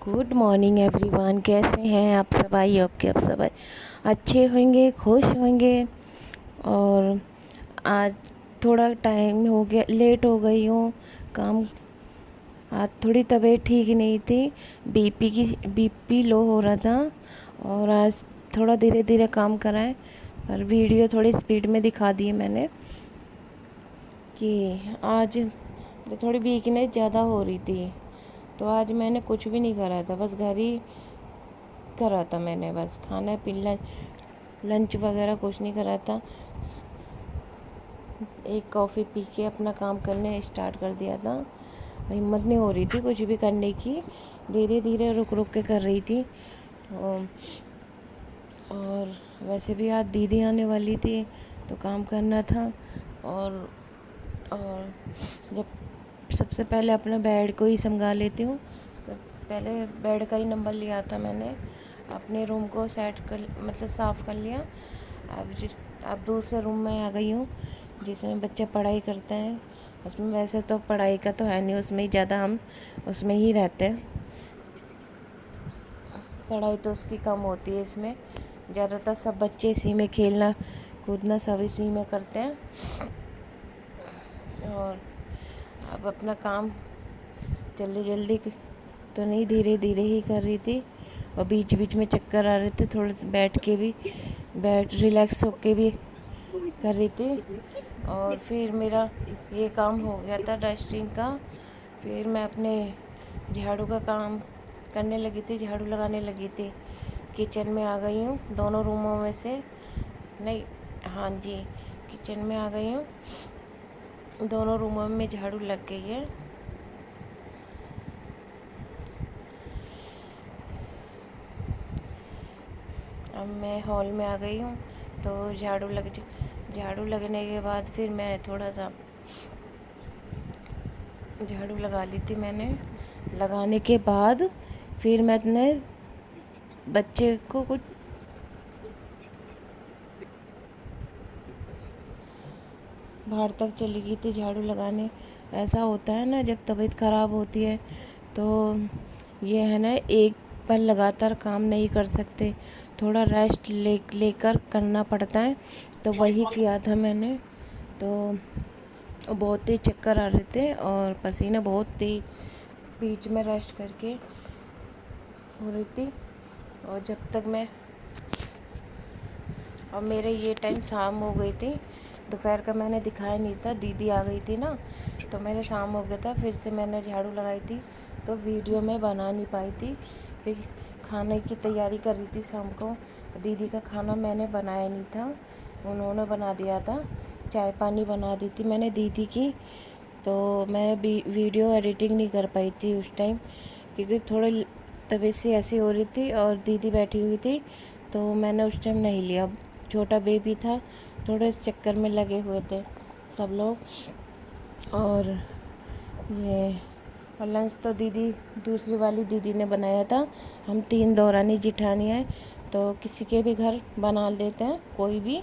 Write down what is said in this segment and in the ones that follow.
Good morning everyone, कैसे हैं आप सब? आई होप कि आप सब अच्छे होंगे, खुश होंगे। और आज थोड़ा टाइम हो गया, लेट हो गई हूँ काम। आज थोड़ी तबीयत ठीक नहीं थी, बीपी लो हो रहा था। और आज थोड़ा धीरे धीरे काम कराएं, पर वीडियो थोड़ी स्पीड में दिखा दी मैंने कि आज थोड़ी वीकनेस ज़्यादा हो रही थी। तो आज मैंने कुछ भी नहीं करा था, बस घर ही करा था मैंने। बस खाना पीना, लंच वगैरह कुछ नहीं करा था। एक कॉफ़ी पी के अपना काम करने स्टार्ट कर दिया था। हिम्मत नहीं हो रही थी कुछ भी करने की, धीरे धीरे रुक रुक के कर रही थी। और वैसे भी आज दीदी आने वाली थी तो काम करना था। और जब सबसे पहले अपना बेड को ही संभाल लेती हूँ। पहले बेड का ही नंबर लिया था मैंने, अपने रूम को सेट कर मतलब साफ़ कर लिया। अब दूसरे रूम में आ गई हूँ जिसमें बच्चे पढ़ाई करते हैं। उसमें वैसे तो पढ़ाई का तो है नहीं, उसमें ही ज़्यादा हम उसमें ही रहते हैं। पढ़ाई तो उसकी कम होती है, इसमें ज़्यादातर सब बच्चे इसी में खेलना कूदना सब इसी में करते हैं। और अब अपना काम जल्दी जल्दी तो नहीं, धीरे धीरे ही कर रही थी। और बीच बीच में चक्कर आ रहे थे, थोड़े बैठ रिलैक्स होके भी कर रही थी। और फिर मेरा ये काम हो गया था डस्टिंग का। फिर मैं अपने झाड़ू का काम करने लगी थी, झाड़ू लगाने लगी थी। किचन में आ गई हूँ, दोनों रूमों में से नहीं, हाँ जी, किचन में आ गई हूँ। दोनों रूमों में झाड़ू लग गई है। अब मैं हॉल में आ गई हूँ तो झाड़ू लगने के बाद फिर मैं थोड़ा सा झाड़ू लगा ली थी मैंने। लगाने के बाद फिर मैंने बच्चे को कुछ बाहर तक चली गई थी झाड़ू लगाने। ऐसा होता है ना, जब तबीयत ख़राब होती है तो ये है ना, एक पर लगातार काम नहीं कर सकते, थोड़ा रेस्ट लेकर करना पड़ता है। तो वही किया था मैंने। तो बहुत तेज चक्कर आ रहे थे और पसीना बहुत तेज, बीच में रेस्ट करके हो रही थी। और जब तक मैं और मेरे ये टाइम शाम हो गई थी, दोपहर का मैंने दिखाया नहीं था, दीदी आ गई थी ना, तो मेरे शाम हो गया था। फिर से मैंने झाड़ू लगाई थी तो वीडियो में बना नहीं पाई थी। फिर खाने की तैयारी कर रही थी शाम को। दीदी का खाना मैंने बनाया नहीं था, उन्होंने बना दिया था। चाय पानी बना दी थी मैंने दीदी की। तो मैं भी वीडियो एडिटिंग नहीं कर पाई थी उस टाइम, क्योंकि थोड़ी तबीयत सी ऐसी हो रही थी और दीदी बैठी हुई थी, तो मैंने उस टाइम नहीं लिया। छोटा बेबी था, थोड़े इस चक्कर में लगे हुए थे सब लोग। और ये और लंच तो दूसरी वाली दीदी ने बनाया था। हम 3 दौरानी जिठानी हैं, तो किसी के भी घर बना देते हैं कोई भी।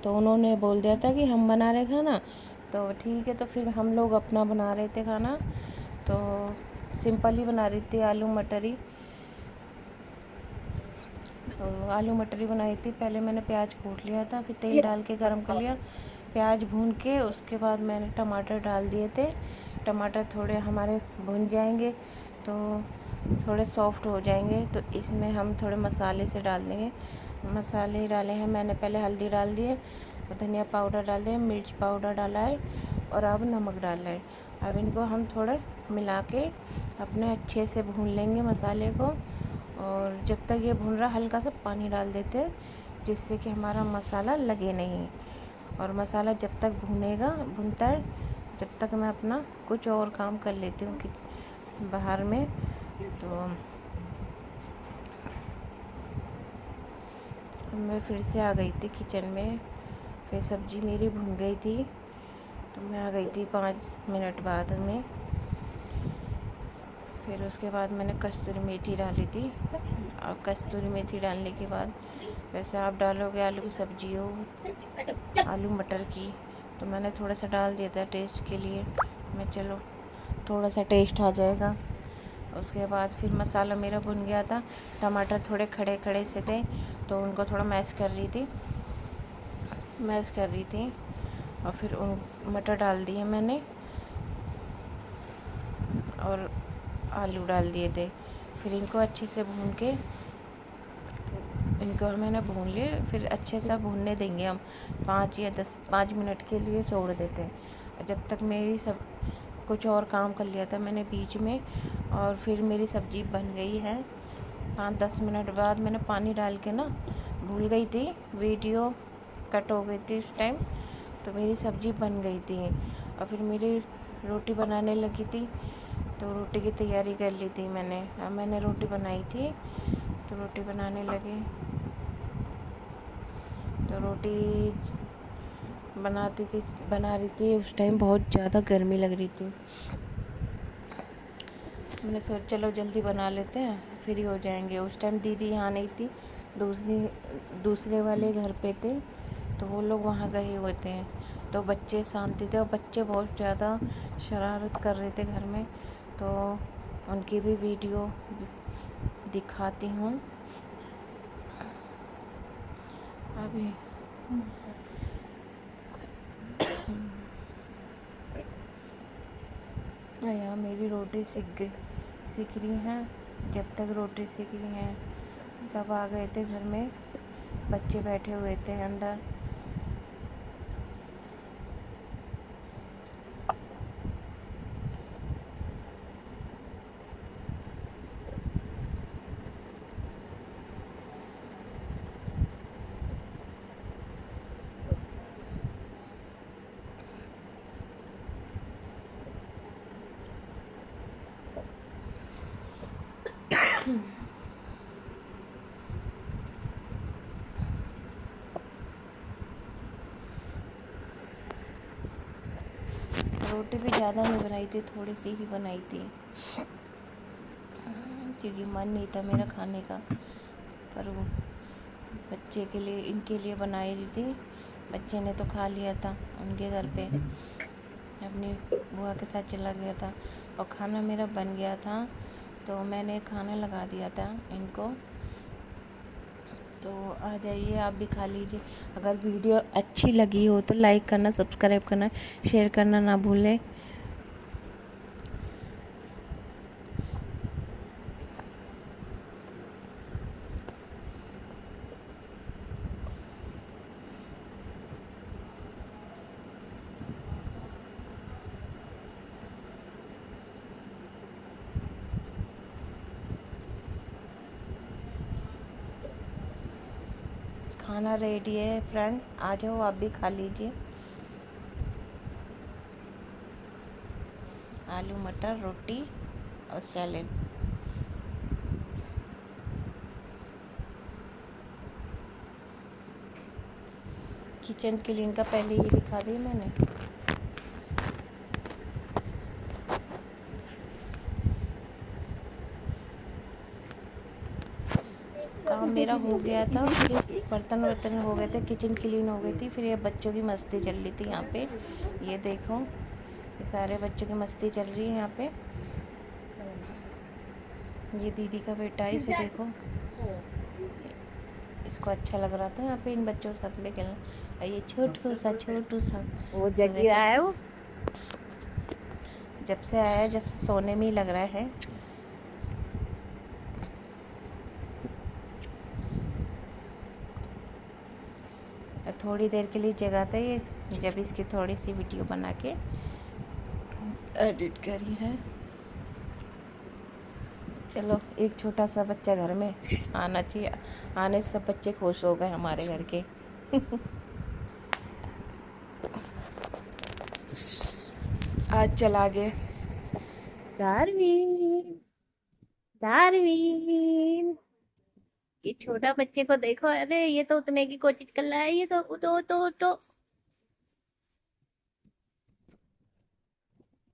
तो उन्होंने बोल दिया था कि हम बना रहे खाना, तो ठीक है। तो फिर हम लोग अपना बना रहे थे खाना, तो सिंपल ही बना रही थी, आलू मटर ही बनाई थी। पहले मैंने प्याज कूट लिया था, फिर तेल डाल के गरम कर लिया, प्याज भून के उसके बाद मैंने टमाटर डाल दिए थे। टमाटर थोड़े हमारे भुन जाएंगे तो थोड़े सॉफ्ट हो जाएंगे, तो इसमें हम थोड़े मसाले से डाल देंगे। मसाले डाले हैं मैंने, पहले हल्दी डाल दिए और धनिया पाउडर डाल दिए, मिर्च पाउडर डाला है और अब नमक डाला है। अब इनको हम थोड़े मिला के अपने अच्छे से भून लेंगे मसाले को। और जब तक ये भून रहा, हल्का सा पानी डाल देते हैं जिससे कि हमारा मसाला लगे नहीं। और मसाला जब तक भुनता है, जब तक मैं अपना कुछ और काम कर लेती हूँ कि बाहर में। तो मैं फिर से आ गई थी किचन में। फिर सब्ज़ी मेरी भुन गई थी, तो मैं आ गई थी 5 मिनट बाद में। फिर उसके बाद मैंने कस्तूरी मेथी डाली थी। और कस्तूरी मेथी डालने के बाद, वैसे आप डालोगे आलू की सब्ज़ी हो, आलू मटर की, तो मैंने थोड़ा सा डाल दिया था टेस्ट के लिए। मैं चलो थोड़ा सा टेस्ट आ जाएगा। उसके बाद फिर मसाला मेरा भुन गया था, टमाटर थोड़े खड़े खड़े से थे तो उनको थोड़ा मैश कर रही थी और फिर उन मटर डाल दिए मैंने और आलू डाल दिए थे। फिर इनको अच्छे से भून के इनको मैंने भून लिए। फिर अच्छे से भूनने देंगे हम 5 मिनट के लिए छोड़ देते हैं। जब तक मेरी सब कुछ और काम कर लिया था मैंने बीच में, और फिर मेरी सब्ज़ी बन गई है। 5-10 मिनट बाद मैंने पानी डाल के ना भूल गई थी, वीडियो कट हो गई थी उस टाइम, तो मेरी सब्ज़ी बन गई थी। और फिर मेरी रोटी बनाने लगी थी, तो रोटी की तैयारी कर ली थी मैंने। अब मैंने रोटी बनाई थी तो रोटी बनाने लगे। तो रोटी बना रही थी उस टाइम बहुत ज़्यादा गर्मी लग रही थी। मैंने सोचा चलो जल्दी बना लेते हैं, फ्री हो जाएंगे। उस टाइम दीदी यहाँ नहीं थी, दूसरे वाले घर पे थे, तो वो लोग वहाँ गए हुए थे। तो बच्चे शांति थे और बच्चे बहुत ज़्यादा शरारत कर रहे थे घर में, तो उनकी भी वीडियो दिखाती हूँ अभी। यहाँ मेरी रोटी सीख रही हैं। जब तक रोटी सीख रही हैं सब आ गए थे घर में, बच्चे बैठे हुए थे अंदर। रोटी भी ज़्यादा नहीं बनाई थी, थोड़ी सी ही बनाई थी क्योंकि मन नहीं था मेरा खाने का। पर वो बच्चे के लिए, इनके लिए बनाई थी। बच्चे ने तो खा लिया था, उनके घर पे अपनी बुआ के साथ चला गया था और खाना मेरा बन गया था, तो मैंने खाना लगा दिया था इनको। तो आ जाइए आप भी खा लीजिए। अगर वीडियो अच्छी लगी हो तो लाइक करना, सब्सक्राइब करना, शेयर करना ना भूलें। खाना रेडी है फ्रेंड, आ जाओ आप भी खा लीजिए। आलू मटर रोटी और सैलेड। किचन क्लीन का पहले ही दिखा दी मैंने। काम मेरा हो गया था, बर्तन वर्तन हो गए थे, किचन क्लीन हो गई थी। फिर ये बच्चों की मस्ती चल रही थी यहाँ पे, ये देखो ये सारे बच्चों की मस्ती चल रही है यहाँ पे। ये दीदी का बेटा है, इसे देखो, इसको अच्छा लग रहा था यहाँ पे इन बच्चों के साथ में खेलना। और ये छोटू सा वो जगी आया है वो, जब से आया है, जब से सोने में ही लग रहा है। थोड़ी देर के लिए जगाता है ये, जब इसकी थोड़ी सी वीडियो बना के एडिट करी है। चलो एक छोटा सा बच्चा घर में आना चाहिए, आने से सब बच्चे खुश हो गए हमारे घर के। आज चला गए डार्विन डार्विन। ये छोटा बच्चे को देखो, अरे ये तो उठने की कोशिश कर रहा है, ये तो उठो उठो उठो।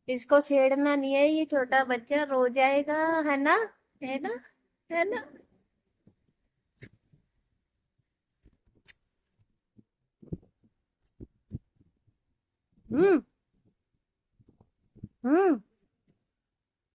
इसको छेड़ना नहीं है, ये छोटा बच्चा रो जाएगा, है ना, है ना, है ना। हम्म हम्म।